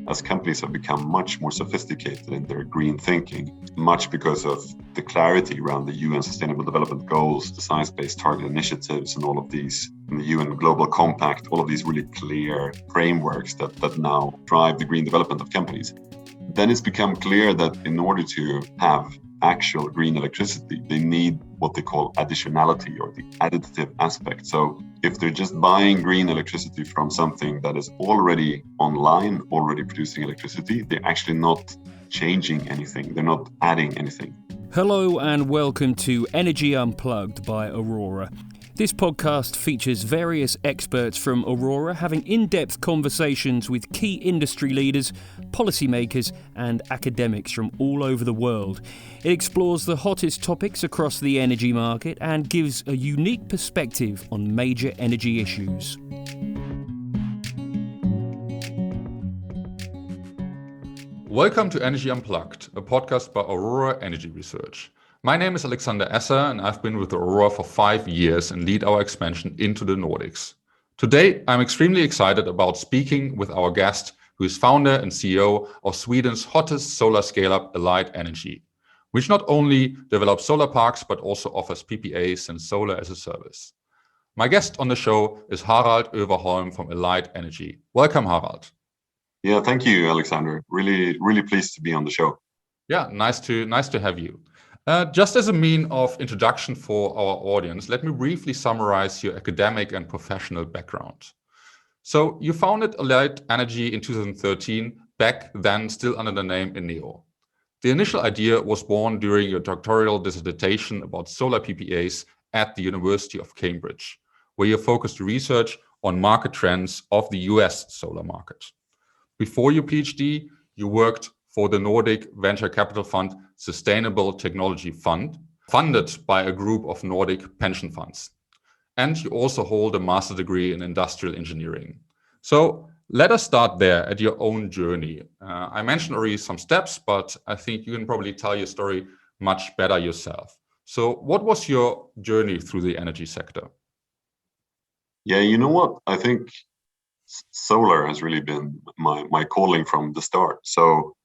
as companies have become much more sophisticated in their green thinking, much because of the clarity around the UN Sustainable Development Goals, the science-based target initiatives, and all of these, and the UN Global Compact, all of these really clear frameworks that now drive the green development of companies. Then it's become clear that in order to have actual green electricity, they need what they call additionality or the additive aspect. So if they're just buying green electricity from something that is already online, already producing electricity, they're actually not changing anything. They're not adding anything. Hello and welcome to Energy Unplugged by Aurora. This podcast features various experts from Aurora having in-depth conversations with key industry leaders, policymakers and academics from all over the world. It explores the hottest topics across the energy market and gives a unique perspective on major energy issues. Welcome to Energy Unplugged, a podcast by Aurora Energy Research. My name is Alexander Esser and I've been with Aurora for 5 years and lead our expansion into the Nordics. Today, I'm extremely excited about speaking with our guest, who is founder and CEO of Sweden's hottest solar scale-up, Alight Energy, which not only develops solar parks, but also offers PPAs and solar as a service. My guest on the show is Harald Överholm from Alight Energy. Welcome, Harald. Yeah, thank you, Alexander. Really pleased to be on the show. Yeah, nice to have you. Just as a mean of introduction for our audience, let me briefly summarize your academic and professional background. So you founded Alight Energy in 2013, back then still under the name Eneo. The initial idea was born during your doctoral dissertation about solar PPAs at the University of Cambridge, where you focused research on market trends of the US solar market. Before your PhD, you worked for the Nordic venture capital fund Sustainable Technology Fund, funded by a group of Nordic pension funds. And you also hold a master's degree in industrial engineering. So let us start there at your own journey. I mentioned already some steps, but I think you can probably tell your story much better yourself. So what was your journey through the energy sector? Yeah, you know what? I think solar has really been my calling from the start. So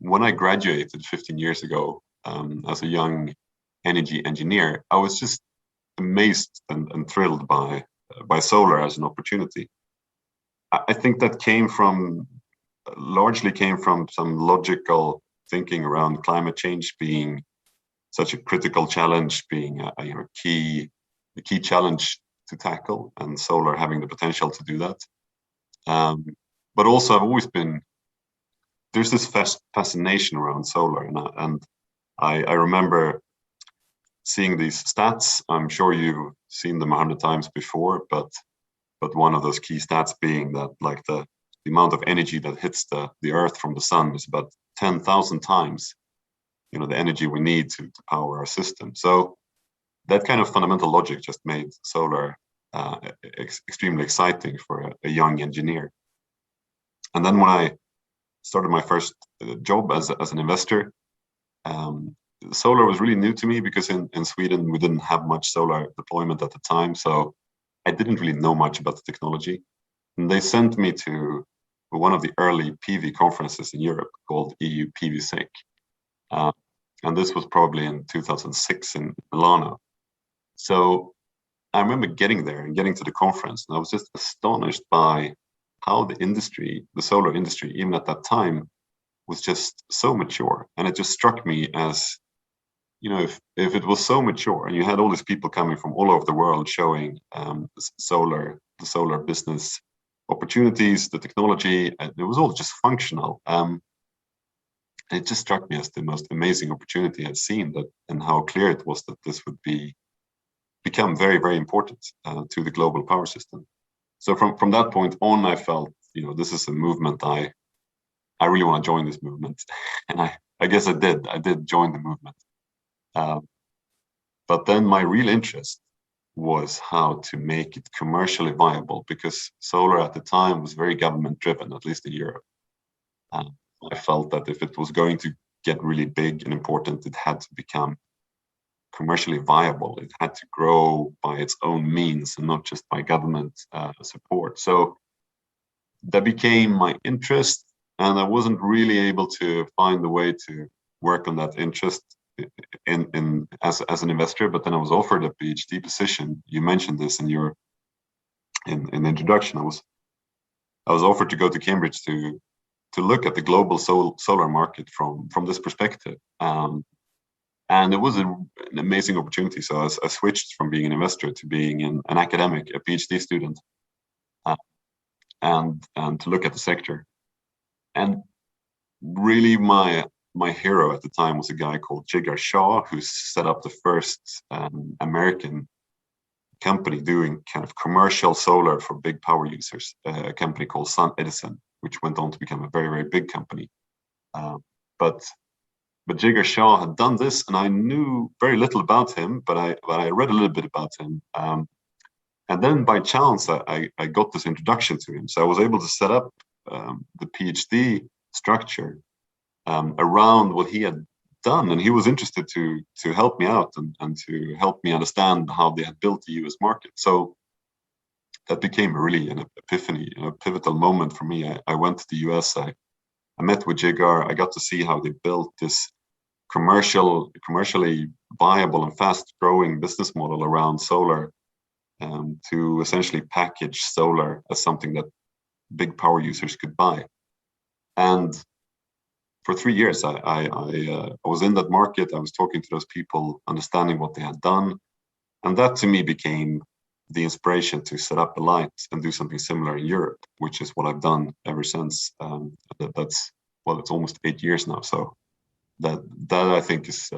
when I graduated 15 years ago as a young energy engineer, I was just amazed and thrilled by solar as an opportunity. I think that largely came from some logical thinking around climate change being such a critical challenge, being a key challenge to tackle, and solar having the potential to do that. But also, I've always been there's this fascination around solar, and I remember seeing these stats. I'm sure you've seen them 100 times before, but one of those key stats being that like the amount of energy that hits the Earth from the sun is about 10,000 times, the energy we need to power our system. So that kind of fundamental logic just made solar extremely exciting for a young engineer. And then when I started my first job as an investor, solar was really new to me because in Sweden we didn't have much solar deployment at the time, so I didn't really know much about the technology. And they sent me to one of the early PV conferences in Europe called EU-PV-SIC. And this was probably in 2006 in Milano. So I remember getting there and getting to the conference, and I was just astonished by how the solar industry, even at that time, was just so mature. And it just struck me as, if it was so mature and you had all these people coming from all over the world showing the solar business opportunities, the technology, and it was all just functional. It just struck me as the most amazing opportunity I'd seen, and how clear it was that this would become very, very important to the global power system. So from that point on, I felt, this is a movement. I really want to join this movement, and I guess I did. I did join the movement. But then my real interest was how to make it commercially viable, because solar at the time was very government driven, at least in Europe. I felt that if it was going to get really big and important, it had to become commercially viable. It had to grow by its own means and not just by government support. So that became my interest. and I wasn't really able to find the way to work on that interest in as an investor. But then I was offered a PhD position. You mentioned this in your in the introduction. I was offered to go to Cambridge to look at the global solar market from this perspective. And it was an amazing opportunity. So I switched from being an investor to being an academic, a PhD student, and to look at the sector. And really, my hero at the time was a guy called Jigar Shah, who set up the first American company doing kind of commercial solar for big power users, a company called Sun Edison, which went on to become a very, very big company. But Jigar Shah had done this, and I knew very little about him, but I read a little bit about him. And then by chance, I got this introduction to him. So I was able to set up the PhD structure around what he had done. And he was interested to help me out and to help me understand how they had built the US market. So that became really an epiphany, a pivotal moment for me. I went to the US, I met with Jigar, I got to see how they built this commercially viable and fast growing business model around solar, to essentially package solar as something that big power users could buy. And for 3 years, I was in that market. I was talking to those people, understanding what they had done. And that to me became the inspiration to set up Alight and do something similar in Europe, which is what I've done ever since. It's almost 8 years now. So that I think is,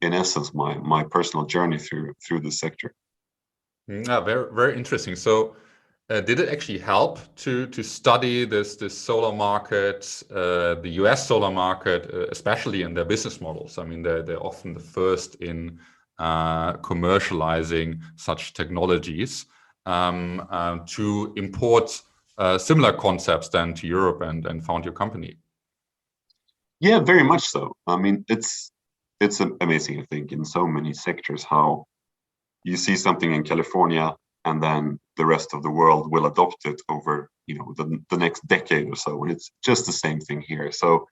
in essence, my personal journey through this sector. Yeah, very, very interesting. So did it actually help to study this solar market, the US solar market, especially in their business models? I mean, they're often the first in commercializing such technologies, to import similar concepts then to Europe and found your company. Yeah, very much so. I mean, it's amazing, I think, in so many sectors how you see something in California and then the rest of the world will adopt it over, the next decade or so. And it's just the same thing here. So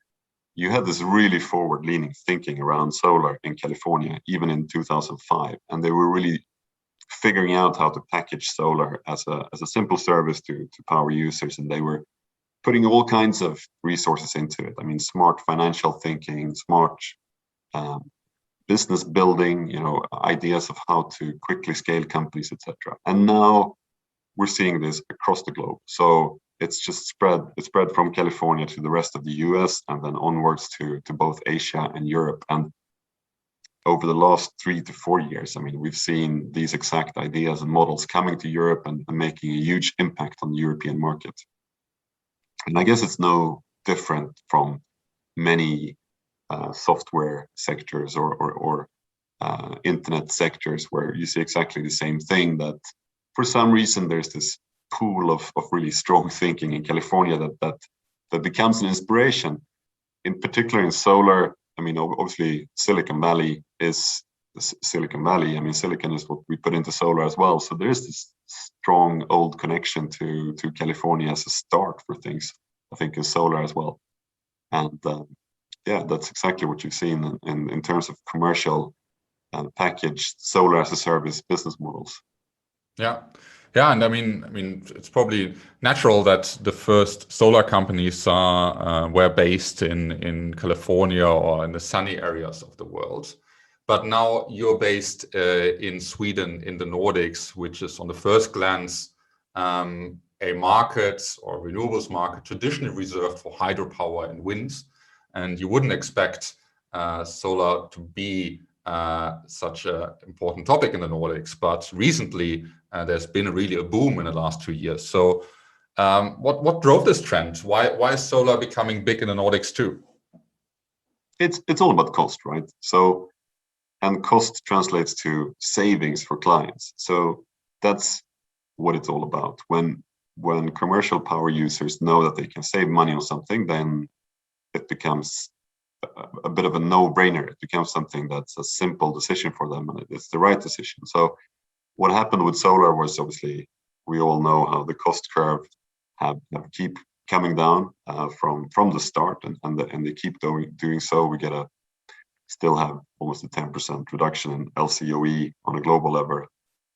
you had this really forward-leaning thinking around solar in California, even in 2005, and they were really figuring out how to package solar as a simple service to power users, and they were putting all kinds of resources into it. I mean, smart financial thinking, smart business building, ideas of how to quickly scale companies, etc. And now we're seeing this across the globe. So it's just spread from California to the rest of the US and then onwards to both Asia and Europe. And over the last 3 to 4 years, I mean, we've seen these exact ideas and models coming to Europe and making a huge impact on the European market. And I guess it's no different from many software sectors or internet sectors where you see exactly the same thing, that for some reason there's this pool of really strong thinking in California that becomes an inspiration, in particular in solar. I mean, obviously Silicon Valley is Silicon Valley. I mean, silicon is what we put into solar as well. So there is this strong old connection to California as a start for things, I think, in solar as well. And yeah, that's exactly what you've seen in terms of commercial packaged solar as a service business models. Yeah, and I mean, it's probably natural that the first solar companies were based in California or in the sunny areas of the world. But now you're based in Sweden, in the Nordics, which is on the first glance a market or renewables market traditionally reserved for hydropower and wind. And you wouldn't expect solar to be such an important topic in the Nordics. But recently, there's been really a boom in the last 2 years. So what drove this trend? Why is solar becoming big in the Nordics too? It's all about cost, right? So, and cost translates to savings for clients. So that's what it's all about. When commercial power users know that they can save money on something, then it becomes a bit of a no-brainer. It becomes something that's a simple decision for them, and it's the right decision. So what happened with solar was, obviously, we all know how the cost curve have coming down from the start, and they keep doing so. We still have almost a 10% reduction in LCOE on a global level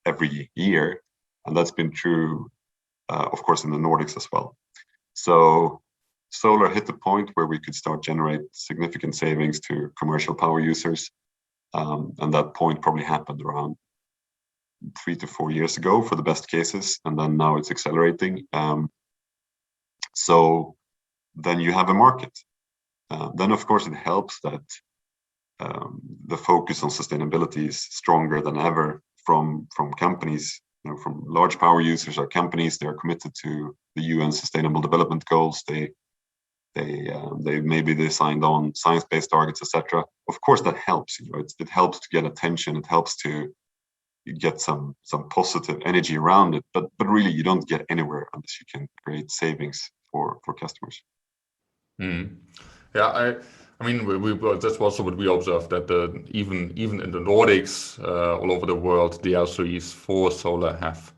every year, and that's been true, of course, in the Nordics as well. So solar hit the point where we could start generate significant savings to commercial power users, and that point probably happened around 3 to 4 years ago for the best cases, and then now it's accelerating. So then you have a market. Then of course it helps that the focus on sustainability is stronger than ever from companies, from large power users or companies. They're committed to the UN Sustainable Development Goals. They signed on science-based targets, etc. Of course, that helps. It helps to get attention. It helps to get some positive energy around it. But really, you don't get anywhere unless you can create savings for customers. Yeah, I mean, that's also what we observed, that even in the Nordics, all over the world, the LCOEs for solar have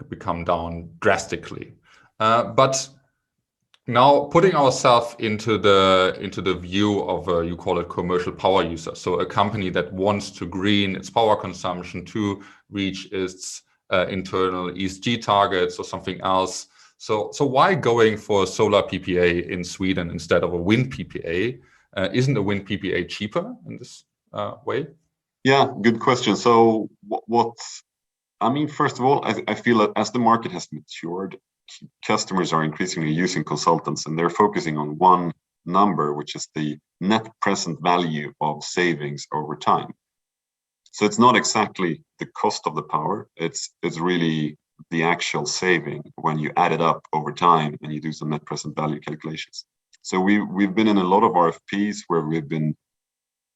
become down drastically. But now putting ourselves into the view of you call it commercial power user, so a company that wants to green its power consumption to reach its internal ESG targets or something else. So why going for a solar PPA in Sweden instead of a wind PPA? Isn't a wind PPA cheaper in this way? Yeah, good question. So first of all, I feel that as the market has matured, customers are increasingly using consultants, and they're focusing on one number, which is the net present value of savings over time. So it's not exactly the cost of the power, it's really the actual saving when you add it up over time and you do some net present value calculations. So we've been in a lot of RFPs where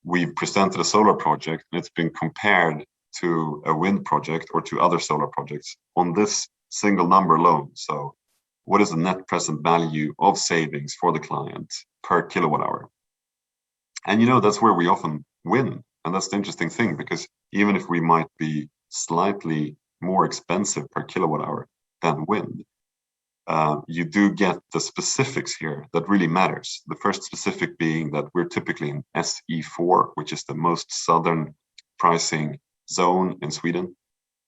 we've presented a solar project and it's been compared to a wind project or to other solar projects on this single number alone. So what is the net present value of savings for the client per kilowatt hour? And that's where we often win. And that's the interesting thing, because even if we might be slightly more expensive per kilowatt hour than wind, you do get the specifics here that really matters. The first specific being that we're typically in SE4, which is the most southern pricing zone in Sweden.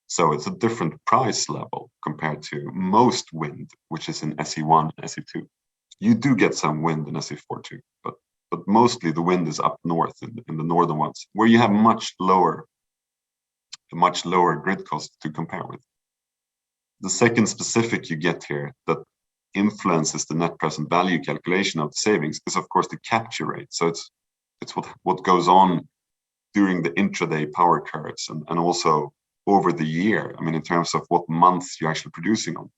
So it's a different price level compared to most wind, which is in SE1, SE2. You do get some wind in SE4 too, but mostly the wind is up north in the northern ones, where you have much lower grid cost to compare with. The second specific you get here that influences the net present value calculation of the savings is, of course, the capture rate. So it's what goes on during the intraday power curves and also over the year. I mean, in terms of what months you're actually producing on.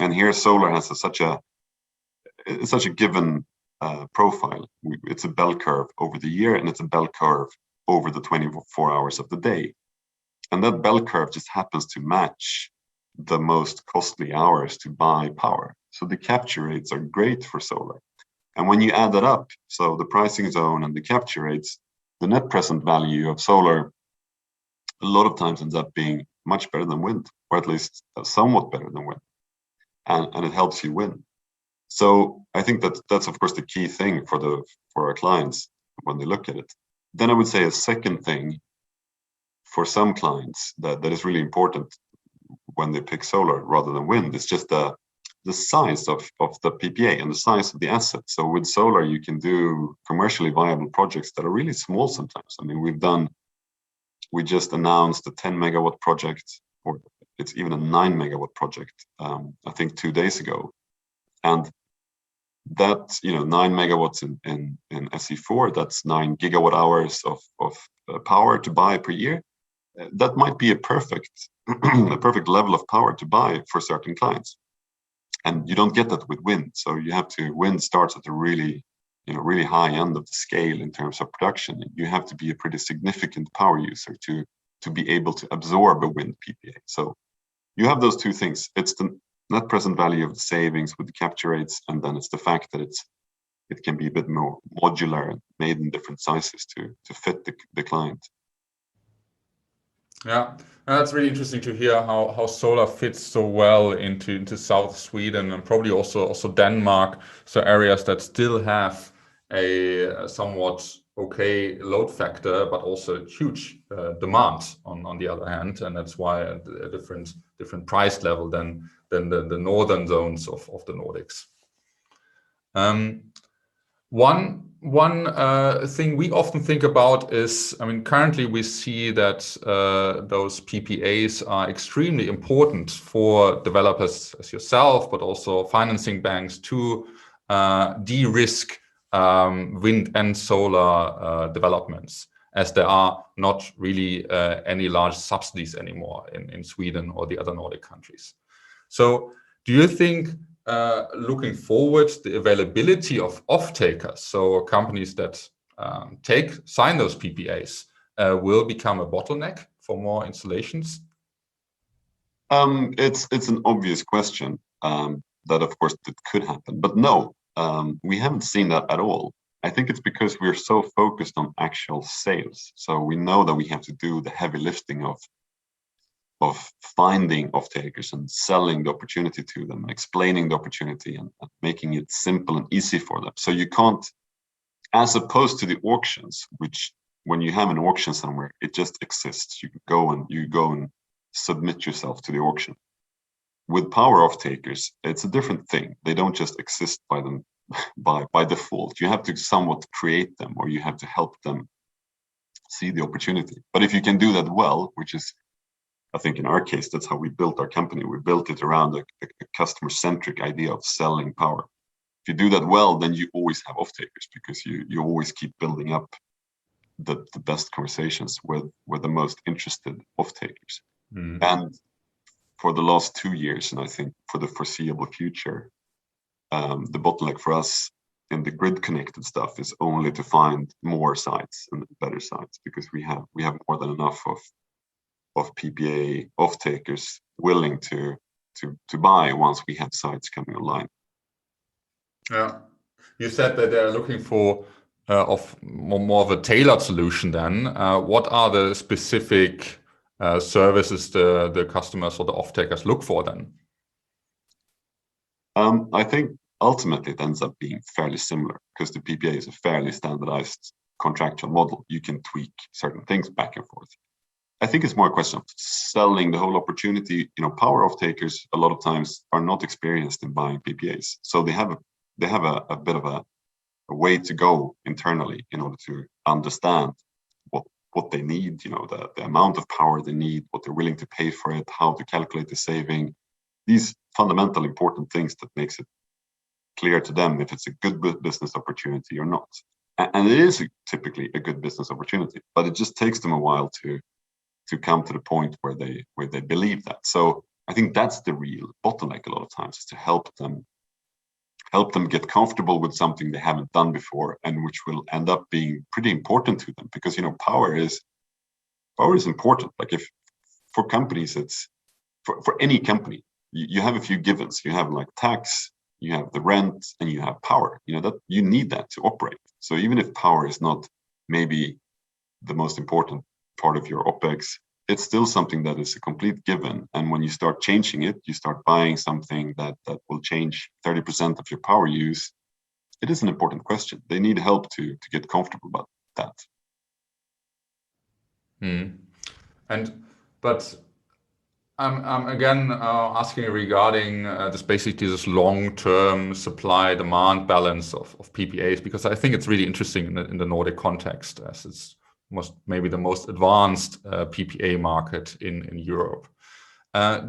And here solar has such a given profile. It's a bell curve over the year, and it's a bell curve over the 24 hours of the day. And that bell curve just happens to match the most costly hours to buy power. So the capture rates are great for solar. And when you add that up, so the pricing zone and the capture rates, the net present value of solar a lot of times ends up being much better than wind, or at least somewhat better than wind. And it helps you win. So I think that's of course the key thing for our clients when they look at it. Then I would say a second thing for some clients that is really important when they pick solar rather than wind is just the size of the PPA and the size of the asset. So with solar, you can do commercially viable projects that are really small sometimes. I mean, we just announced a 10 megawatt project, or it's even a 9 megawatt project, I think 2 days ago. And that, 9 megawatts in SE4, that's 9 gigawatt hours of power to buy per year. That might be a perfect level of power to buy for certain clients. And you don't get that with wind. So wind starts at a really high end of the scale in terms of production. You have to be a pretty significant power user to be able to absorb a wind PPA. So you have those two things. It's the net present value of the savings with the capture rates, and then it's the fact that it can be a bit more modular and made in different sizes to fit the client. Yeah, that's really interesting to hear how solar fits so well into South Sweden and probably also Denmark. So areas that still have a somewhat okay load factor, but also huge demand on the other hand, and that's why a different price level than the northern zones of the Nordics. One thing we often think about is, I mean, currently we see that those PPAs are extremely important for developers as yourself, but also financing banks to de-risk wind and solar developments, as there are not really any large subsidies anymore in Sweden or the other Nordic countries. So do you think looking forward, the availability of off-takers, so companies that sign those PPAs, will become a bottleneck for more installations? It's an obvious question that, of course, it could happen, but no, we haven't seen that at all. I think it's because we're so focused on actual sales. So we know that we have to do the heavy lifting of finding off-takers and selling the opportunity to them, explaining the opportunity and making it simple and easy for them. So you can't, as opposed to the auctions, which when you have an auction somewhere, it just exists. You go and submit yourself to the auction. With power off-takers, it's a different thing. They don't just exist by default. You have to somewhat create them, or you have to help them see the opportunity. But if you can do that well, which is, I think in our case, that's how we built our company. We built it around a customer-centric idea of selling power. If you do that well, then you always have off-takers, because you always keep building up the best conversations with the most interested off-takers. And for the last 2 years, and I think for the foreseeable future, the bottleneck for us in the grid-connected stuff is only to find more sites and better sites, because we have more than enough of PPA off-takers willing to buy once we have sites coming online. Yeah, you said that they're looking for more of a tailored solution. Then, what are the specific services the customers or the off-takers look for then? I think ultimately it ends up being fairly similar, because the PPA is a fairly standardized contractual model. You can tweak certain things back and forth. I think it's more a question of selling the whole opportunity. Power off-takers a lot of times are not experienced in buying PPAs, so they have a bit of a way to go internally in order to understand what they need. The amount of power they need, what they're willing to pay for it, how to calculate the saving. These fundamental important things that makes it clear to them if it's a good business opportunity or not. And it is typically a good business opportunity, but it just takes them a while to come to the point where they believe that. So I think that's the real bottleneck a lot of times, is to help them get comfortable with something they haven't done before, and which will end up being pretty important to them, because power is important. Like, if for companies, it's for any company, you have a few givens. You have like tax, you have the rent, and you have power. That you need that to operate. So even if power is not maybe the most important part of your OPEX, it's still something that is a complete given. And when you start changing it, you start buying something that will change 30% of your power use. It is an important question. They need help to get comfortable about that. But I'm again asking regarding this long-term supply-demand balance of PPAs, because I think it's really interesting in the Nordic context, as it's maybe the most advanced PPA market in Europe.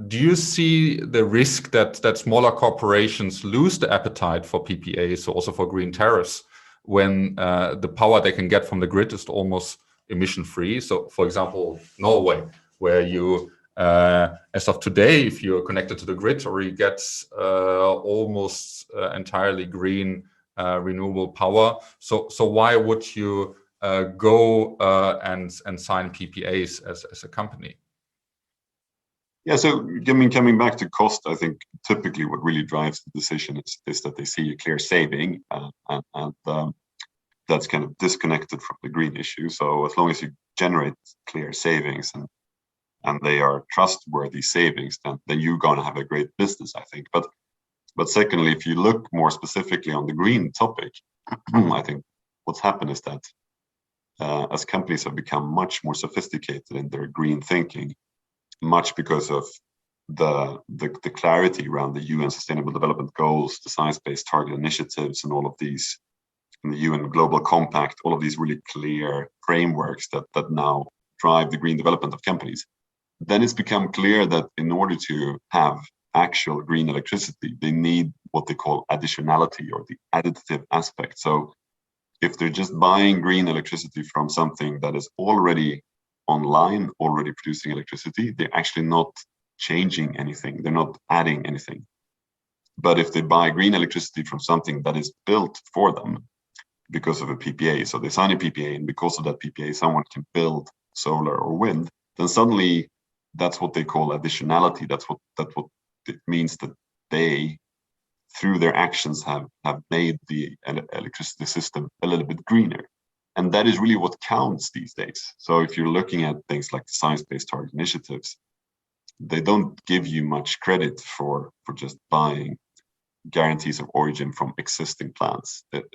Do you see the risk that smaller corporations lose the appetite for PPAs, also for green tariffs, when the power they can get from the grid is almost emission-free? So, for example, Norway, where you, as of today, if you're connected to the grid, already gets almost entirely green renewable power. So why would you go and sign PPAs as a company? Yeah, so coming back to cost, I think typically what really drives the decision is that they see a clear saving, and that's kind of disconnected from the green issue. So as long as you generate clear savings and and they are trustworthy savings, then you're going to have a great business, I think. But secondly, if you look more specifically on the green topic, I think what's happened is that as companies have become much more sophisticated in their green thinking, much because of the clarity around the UN Sustainable Development Goals, the Science-Based Target Initiatives, and all of these, and the UN Global Compact, all of these really clear frameworks that now drive the green development of companies, then it's become clear that in order to have actual green electricity, they need what they call additionality, or the additive aspect. So if they're just buying green electricity from something that is already online, already producing electricity, they're actually not changing anything. They're not adding anything. But if they buy green electricity from something that is built for them because of a PPA, so they sign a PPA, and because of that PPA, someone can build solar or wind, then suddenly that's what they call additionality. That's what it means, that they, through their actions, have made the electricity system a little bit greener. And that is really what counts these days. So if you're looking at things like the Science-Based Target Initiatives, they don't give you much credit for just buying guarantees of origin from existing plants. It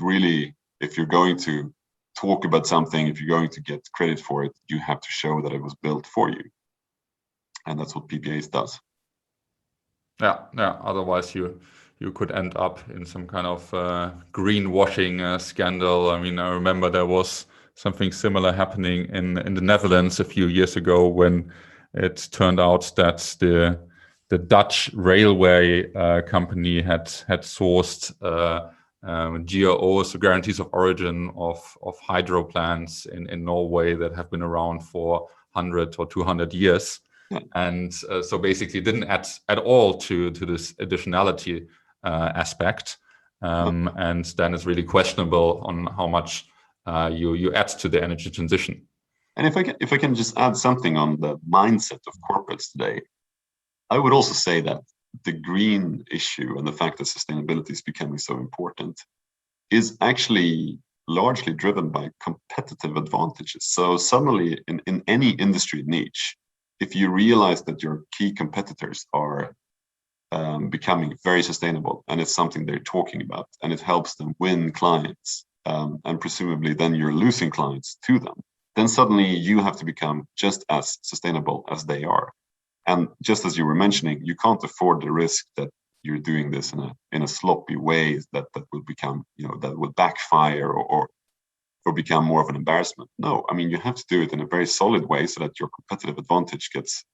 really, if you're going to talk about something, if you're going to get credit for it, you have to show that it was built for you. And that's what PPAs does. Yeah. Otherwise, you could end up in some kind of greenwashing scandal. I mean, I remember there was something similar happening in the Netherlands a few years ago, when it turned out that the Dutch railway company had sourced GOs, so guarantees of origin of hydro plants in Norway that have been around for 100 or 200 years. And so basically didn't add at all to this additionality aspect. And then it's really questionable on how much you add to the energy transition. And if I can just add something on the mindset of corporates today, I would also say that the green issue and the fact that sustainability is becoming so important is actually largely driven by competitive advantages. So suddenly in any industry niche, if you realize that your key competitors are becoming very sustainable, and it's something they're talking about, and it helps them win clients, and presumably then you're losing clients to them, then suddenly you have to become just as sustainable as they are. And just as you were mentioning, you can't afford the risk that you're doing this in a sloppy way that will become, that will backfire or become more of an embarrassment. No, I mean, you have to do it in a very solid way so that your competitive advantage gets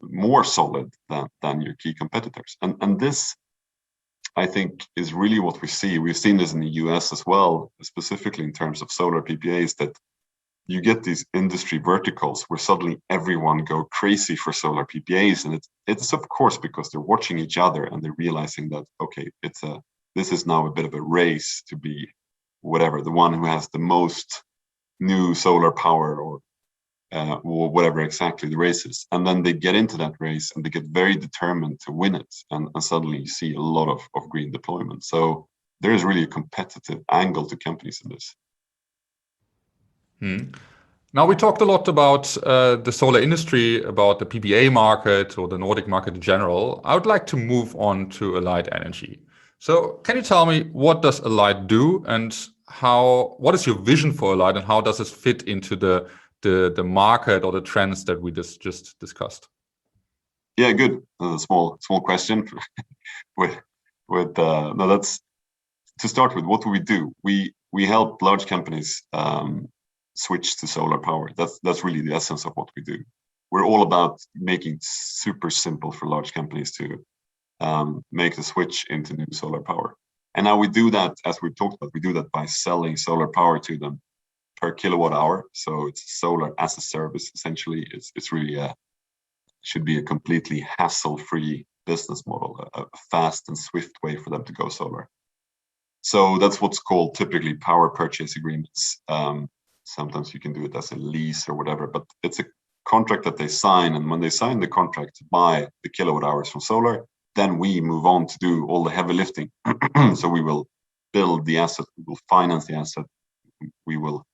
more solid than your key competitors. And this, I think, is really what we see. We've seen this in the US as well, specifically in terms of solar PPAs, that you get these industry verticals where suddenly everyone go crazy for solar PPAs. And it's of course because they're watching each other and they're realizing that, okay, this is now a bit of a race to be whatever, the one who has the most new solar power or whatever exactly the race is. And then they get into that race and they get very determined to win it. And suddenly you see a lot of green deployment. So there is really a competitive angle to companies in this. Now, we talked a lot about the solar industry, about the PPA market or the Nordic market in general. I would like to move on to Alight Energy. So can you tell me, what does Alight do, and what is your vision for Alight, and how does it fit into the market or the trends that we just discussed? Yeah, good. Small question. No, that's to start with. What do we do? We help large companies switch to solar power. That's really the essence of what we do. We're all about making it super simple for large companies to make the switch into new solar power. And now we do that, as we've talked about, we do that by selling solar power to them per kilowatt hour. So it's solar as a service. Essentially, it's really should be a completely hassle-free business model, a fast and swift way for them to go solar. So that's what's called typically power purchase agreements. Sometimes you can do it as a lease or whatever, but it's a contract that they sign. And when they sign the contract to buy the kilowatt hours from solar, then we move on to do all the heavy lifting. So we will build the asset, we will finance the asset, we will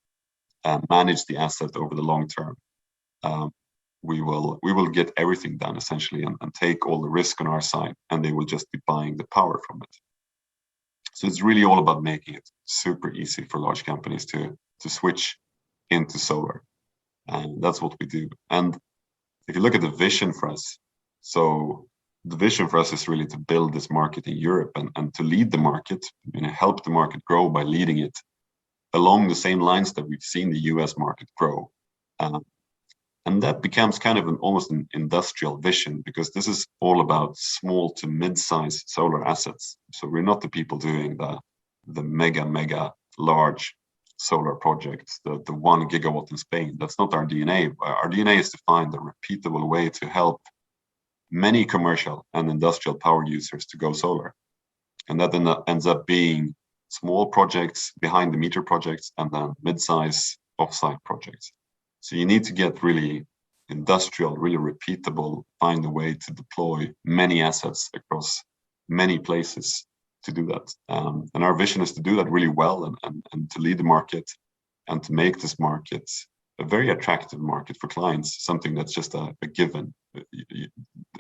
manage the asset over the long term. we will get everything done essentially and take all the risk on our side, and they will just be buying the power from it. So it's really all about making it super easy for large companies to switch into solar. And that's what we do. And if you look at the vision for us, so the vision for us is really to build this market in Europe and to lead the market, help the market grow by leading it along the same lines that we've seen the US market grow. And that becomes kind of almost an industrial vision, because this is all about small to mid-size solar assets. So we're not the people doing the mega large solar projects, the 1 gigawatt in Spain. That's not our DNA. Our DNA is to find a repeatable way to help many commercial and industrial power users to go solar. And that then ends up being small projects, behind the meter projects, and then mid-size offsite projects. So you need to get really industrial, really repeatable, find a way to deploy many assets across many places to do that. And our vision is to do that really well and to lead the market and to make this market a very attractive market for clients, something that's just a given.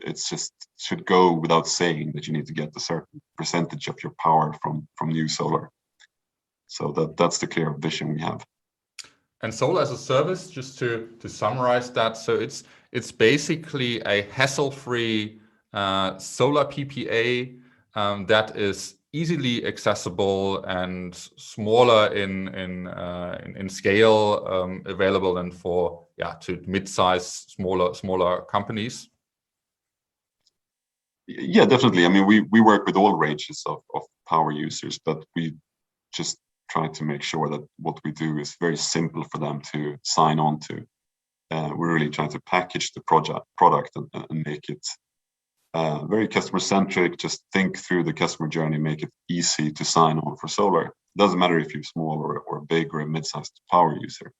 It's just should go without saying that you need to get a certain percentage of your power from new solar. So that's the clear vision we have. And solar as a service, just to summarize that, so it's basically a hassle-free solar PPA that is easily accessible and smaller in scale, available and for to mid-size, smaller companies. Yeah, definitely. I mean, we work with all ranges of power users, but we just try to make sure that what we do is very simple for them to sign on to. We're really trying to package the product and make it very customer centric. Just think through the customer journey, make it easy to sign on for solar. It doesn't matter if you're small or big or a mid-sized power user.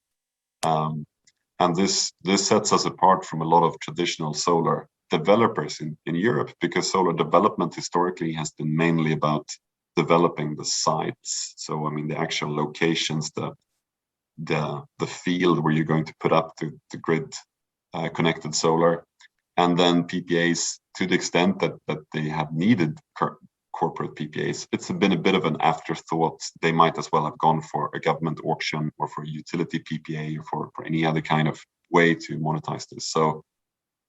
And this sets us apart from a lot of traditional solar developers in Europe, because solar development historically has been mainly about developing the sites. So I mean, the actual locations, the field where you're going to put up the grid connected solar, and then PPAs to the extent that they have needed corporate PPAs. It's been a bit of an afterthought. They might as well have gone for a government auction or for a utility PPA or for any other kind of way to monetize this. So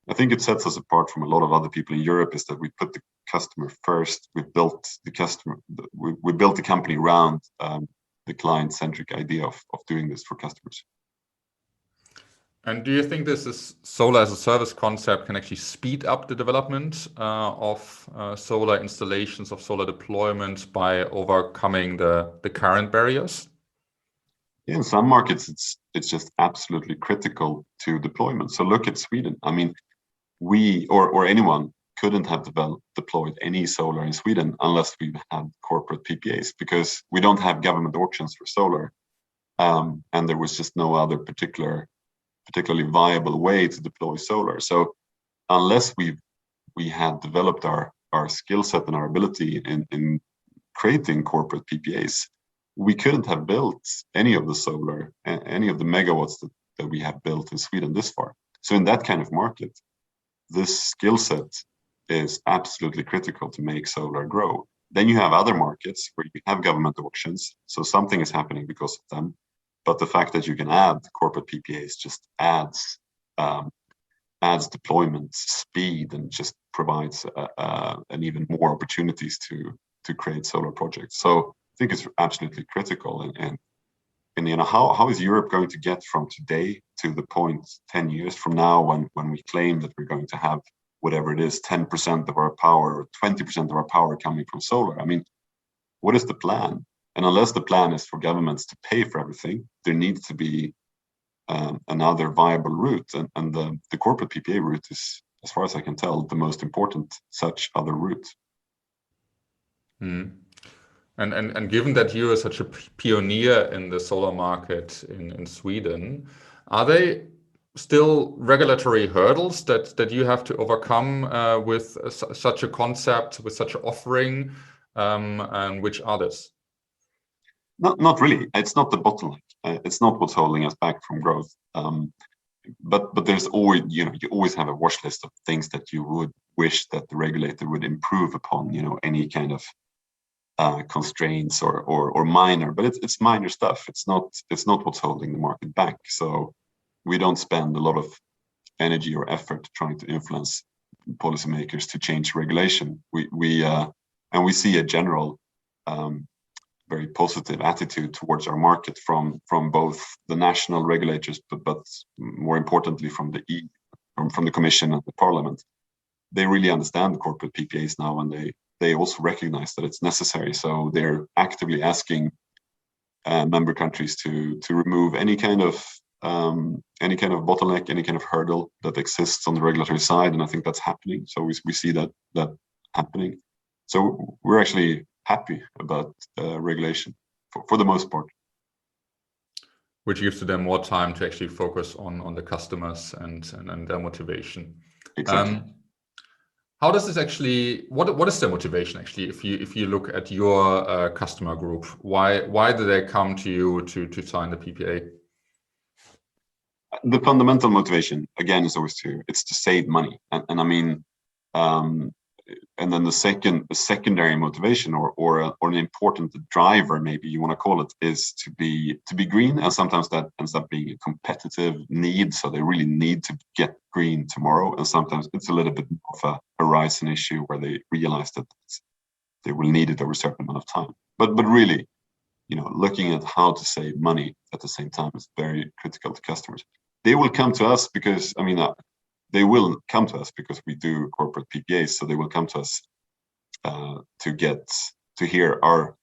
I think it sets us apart from a lot of other people in Europe is that we put the customer first. We built the company around the client-centric idea of doing this for customers. And do you think this is solar as a service concept can actually speed up the development of solar installations, of solar deployment by overcoming the current barriers? Yeah, in some markets, it's just absolutely critical to deployment. So look at Sweden. I mean, we or anyone couldn't have deployed any solar in Sweden unless we had corporate PPAs, because we don't have government auctions for solar, and there was just no other particularly viable way to deploy solar. So unless we had developed our skill set and our ability in creating corporate PPAs, we couldn't have built any of the solar, any of the megawatts that we have built in Sweden this far. So in that kind of market, this skill set is absolutely critical to make solar grow. Then you have other markets where you have government auctions, so something is happening because of them. But the fact that you can add corporate PPAs just adds deployment speed and just provides an even more opportunities to create solar projects. So I think it's absolutely critical. And how is Europe going to get from today to the point 10 years from now when we claim that we're going to have whatever it is, 10% of our power or 20% of our power coming from solar? I mean, what is the plan? And unless the plan is for governments to pay for everything, there needs to be another viable route. And the corporate PPA route is, as far as I can tell, the most important such other route. And given that you are such a pioneer in the solar market in Sweden, are they still regulatory hurdles that you have to overcome with such a concept, with such an offering, and which are this? Not really. It's not the bottleneck. It's not what's holding us back from growth. but there's always, you always have a watch list of things that you would wish that the regulator would improve upon, any kind of constraints or minor, but it's minor stuff. It's not what's holding the market back. So we don't spend a lot of energy or effort trying to influence policymakers to change regulation. We see a general very positive attitude towards our market from both the national regulators, but more importantly from the Commission and the Parliament. They really understand the corporate PPAs now, and they also recognize that it's necessary. So they're actively asking member countries to remove any kind of bottleneck, any kind of hurdle that exists on the regulatory side, and I think that's happening. So we see that happening. So we're actually happy about regulation for the most part. Which gives them more time to actually focus on the customers and their motivation. Exactly. How does this actually? What is their motivation actually? If you look at your customer group, why do they come to you to sign the PPA? The fundamental motivation again is always to save money, and I mean, and then the secondary motivation or an important driver, maybe you want to call it, is to be green, and sometimes that ends up being a competitive need. So they really need to get green tomorrow, and sometimes it's a little bit of a horizon issue where they realize that they will need it over a certain amount of time. But really, looking at how to save money at the same time is very critical to customers. They will come to us because, they will come to us because we do corporate PPAs. So they will come to us to hear our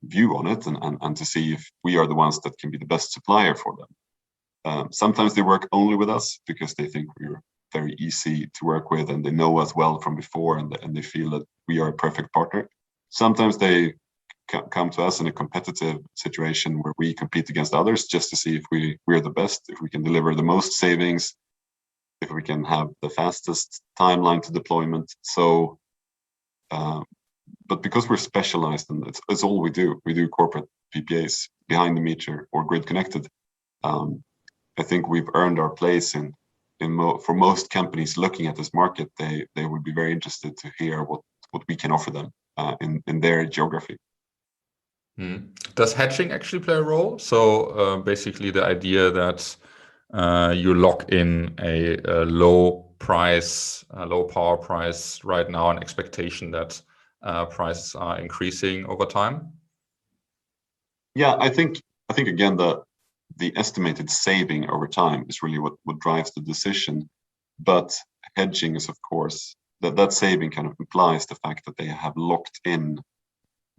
view on it and to see if we are the ones that can be the best supplier for them. Sometimes they work only with us because they think we're very easy to work with and they know us well from before and they feel that we are a perfect partner. Sometimes they come to us in a competitive situation where we compete against others just to see if we're the best, if we can deliver the most savings, if we can have the fastest timeline to deployment. So, but because we're specialized and it's all we do corporate PPAs behind the meter or grid connected. I think we've earned our place for most companies looking at this market. They would be very interested to hear what we can offer them in their geography. Does hedging actually play a role? So basically the idea that you lock in a low power price right now, an expectation that prices are increasing over time? Yeah, I think again the estimated saving over time is really what drives the decision. But hedging is, of course, that saving kind of implies the fact that they have locked in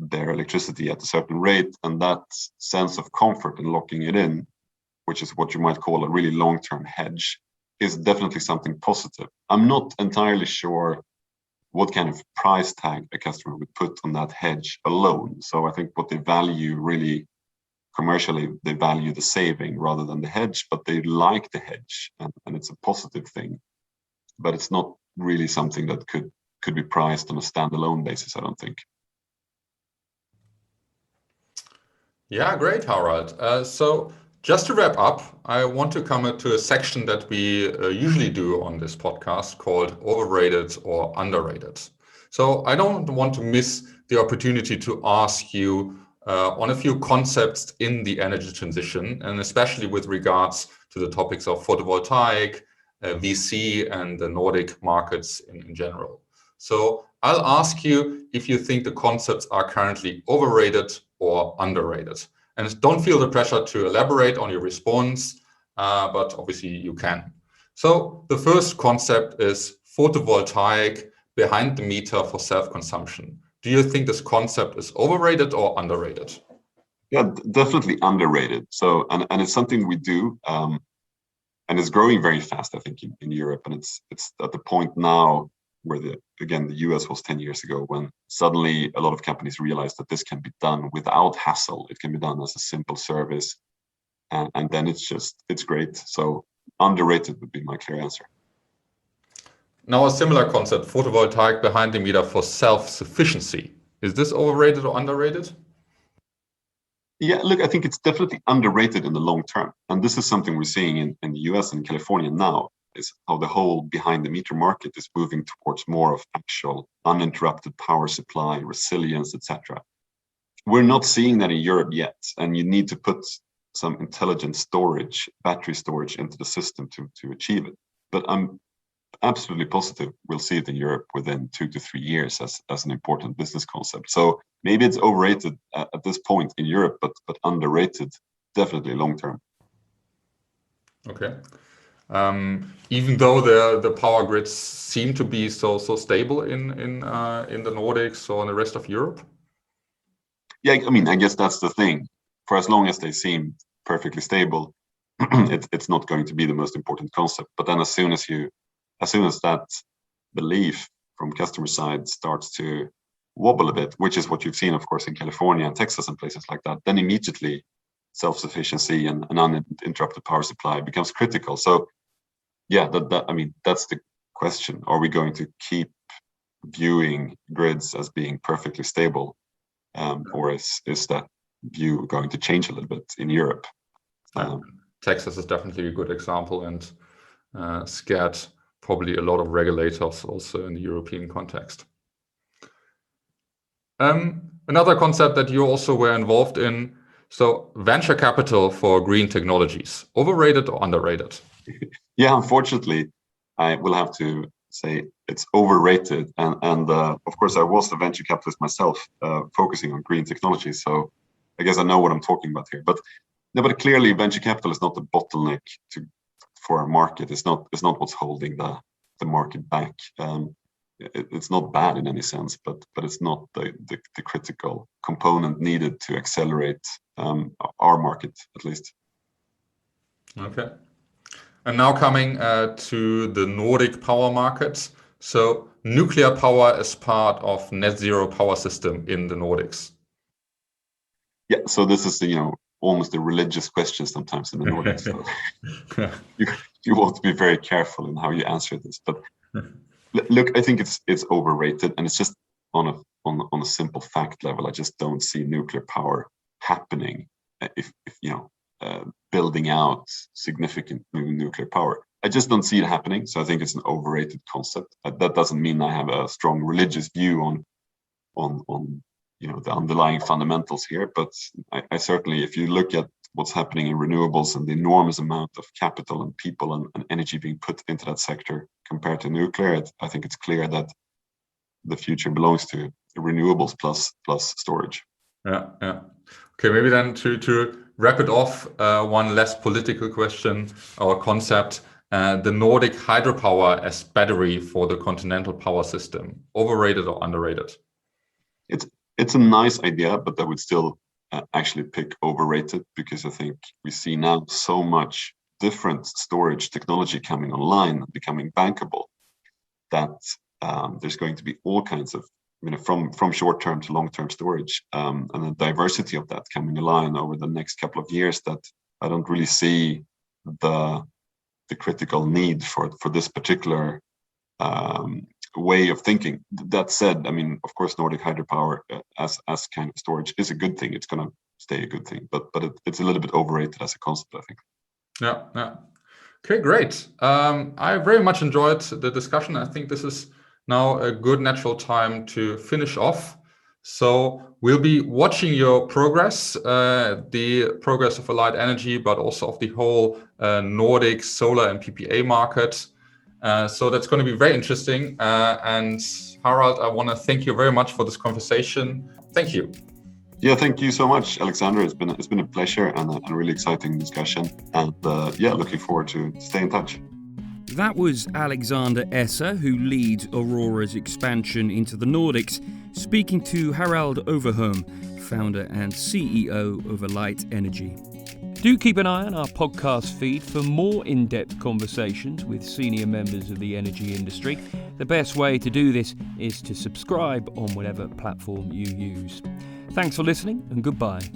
their electricity at a certain rate, and that sense of comfort in locking it in, which is what you might call a really long-term hedge, is definitely something positive. I'm not entirely sure what kind of price tag a customer would put on that hedge alone. So I think what they value really commercially, they value the saving rather than the hedge, but they like the hedge and it's a positive thing. But it's not really something that could be priced on a standalone basis, I don't think. Yeah, great, Harald. So just to wrap up, I want to come to a section that we usually do on this podcast called Overrated or Underrated. So I don't want to miss the opportunity to ask you on a few concepts in the energy transition, and especially with regards to the topics of photovoltaic, VC, and the Nordic markets in general. So I'll ask you if you think the concepts are currently overrated or underrated. And don't feel the pressure to elaborate on your response, but obviously you can. So the first concept is photovoltaic behind the meter for self-consumption. Do you think this concept is overrated or underrated? Yeah, definitely underrated. So, and it's something we do, and it's growing very fast, I think, in Europe. And it's at the point now where the US was 10 years ago, when suddenly a lot of companies realized that this can be done without hassle. It can be done as a simple service. And then it's great. So underrated would be my clear answer. Now a similar concept, photovoltaic behind the meter for self-sufficiency. Is this overrated or underrated? Yeah, look, I think it's definitely underrated in the long term. And this is something we're seeing in the US and California now, is how the whole behind the meter market is moving towards more of actual uninterrupted power supply, resilience, etc. We're not seeing that in Europe yet. And you need to put some intelligent storage, battery storage into the system to achieve it. But I'm absolutely positive we'll see it in Europe within 2 to 3 years as an important business concept. So maybe it's overrated at this point in Europe, but underrated definitely long term. Okay. Even though the power grids seem to be so stable in the Nordics or in the rest of Europe. Yeah, I mean, I guess that's the thing. For as long as they seem perfectly stable, it's not going to be the most important concept. But then as soon as that belief from customer side starts to wobble a bit, which is what you've seen, of course, in California and Texas and places like that, then immediately self-sufficiency and an uninterrupted power supply becomes critical. So yeah, I mean, that's the question. Are we going to keep viewing grids as being perfectly stable? Or is that view going to change a little bit in Europe? Texas is definitely a good example, and scared probably a lot of regulators also in the European context. Another concept that you also were involved in, so venture capital for green technologies, overrated or underrated? Yeah, unfortunately, I will have to say it's overrated. And of course, I was a venture capitalist myself, focusing on green technology. So I guess I know what I'm talking about here. But clearly, venture capital is not the bottleneck for a market. It's not what's holding the market back. It's not bad in any sense, but it's not the critical component needed to accelerate our market, at least. Okay. And now coming to the Nordic power markets. So nuclear power is part of net zero power system in the Nordics. Yeah, so this is almost a religious question sometimes in the Nordics. So you want to be very careful in how you answer this. But look, I think it's overrated, and it's just on a simple fact level. I just don't see nuclear power happening if building out significant new nuclear power. I just don't see it happening. So I think it's an overrated concept. That doesn't mean I have a strong religious view on the underlying fundamentals here. But I certainly, if you look at what's happening in renewables and the enormous amount of capital and people and energy being put into that sector compared to nuclear, I think it's clear that the future belongs to renewables plus storage. Yeah. Okay, maybe then to wrap it off, one less political question or concept, the Nordic hydropower as battery for the continental power system, overrated or underrated? It's a nice idea, but I would still actually pick overrated, because I think we see now so much different storage technology coming online, becoming bankable, that there's going to be all kinds of, from short-term to long-term storage, and the diversity of that coming online over the next couple of years, that I don't really see the critical need for this particular way of thinking. That said, of course, Nordic hydropower as kind of storage is a good thing. It's going to stay a good thing, but it's a little bit overrated as a concept, I think. Yeah. Okay, great. I very much enjoyed the discussion. I think this is now a good natural time to finish off. So we'll be watching your progress, the progress of Alight Energy, but also of the whole Nordic solar and PPA market. So that's going to be very interesting. And Harald, I want to thank you very much for this conversation. Thank you. Yeah, thank you so much, Alexander. It's been a pleasure and a really exciting discussion. And looking forward to stay in touch. That was Alexander Esser, who leads Aurora's expansion into the Nordics, speaking to Harald Överholm, founder and CEO of Alight Energy. Do keep an eye on our podcast feed for more in-depth conversations with senior members of the energy industry. The best way to do this is to subscribe on whatever platform you use. Thanks for listening, and goodbye.